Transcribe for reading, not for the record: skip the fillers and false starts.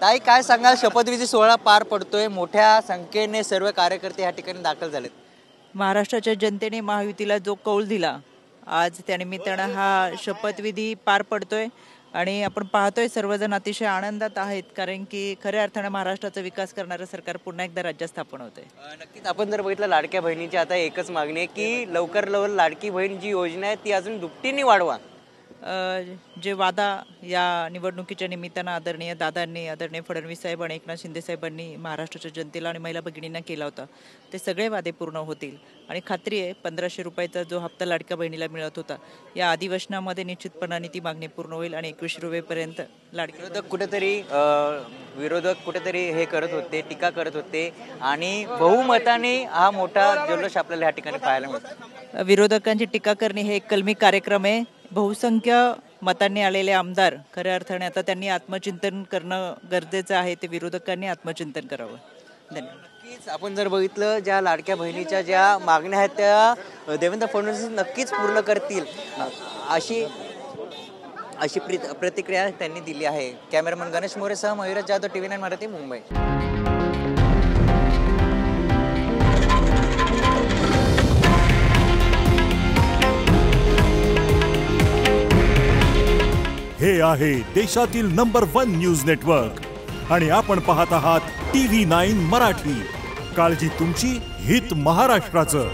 ताई काय सांगाल, शपथविधी सोहळा पार पडतोय, मोठ्या संख्येने सर्व कार्यकर्ते या ठिकाणी दाखल झालेत. महाराष्ट्राच्या जनतेने महायुतीला जो कौल दिला, आज त्या निमित्तानं हा शपथविधी पार पडतोय आणि आपण पाहतोय सर्वजण अतिशय आनंदात आहेत, कारण की खऱ्या अर्थानं महाराष्ट्राचा विकास करणारं सरकार पुन्हा एकदा राज्यात स्थापन होतंय. नक्कीच आपण जर बघितलं लाडक्या बहिणीची आता एकच मागणी आहे की लवकर लाडकी बहीण जी योजना आहे ती अजून दुपटीने वाढवा. जे वादा या निवडणुकीच्या निमित्तानं आदरणीय दादांनी, आदरणीय फडणवीस साहेब आणि एकनाथ शिंदे साहेबांनी महाराष्ट्राच्या जनतेला आणि महिला भगिनींना केला होता, ते सगळे वादे पूर्ण होतील आणि खात्री आहे 1500 रुपयाचा जो हप्ता लाडक्या बहिणीला मिळत होता, या अधिवेशनामध्ये निश्चितपणाने ती मागणी पूर्ण होईल आणि 2100 रुपयेपर्यंत लाडकी. विरोधक कुठेतरी हे करत होते, टीका करत होते आणि बहुमताने हा मोठा जल्लोष आपल्याला या ठिकाणी पाहायला मिळतो. विरोधकांची टीका करणे हे एक कलमी कार्यक्रम आहे. बहुसंख्य मतांनी आलेले आमदार खऱ्या अर्थाने आता त्यांनी आत्मचिंतन करणं गरजेचं आहे. ते विरोधकांनी आत्मचिंतन करावं. धन्यवाद. नक्कीच आपण जर बघितलं ज्या लाडक्या बहिणीच्या ज्या मागण्या आहेत त्या देवेंद्र फडणवीस नक्कीच पूर्ण करतील अशी प्रतिक्रिया त्यांनी दिली आहे. कॅमेरामन गणेश मोरेसह मयुरज जाधव, TV9 मराठी, मुंबई. हे आहे देशातील नंबर 1 न्यूज नेटवर्क आणि आपण पाहत आहात TV9 मराठी. काळजी तुमची, हित महाराष्ट्राचं.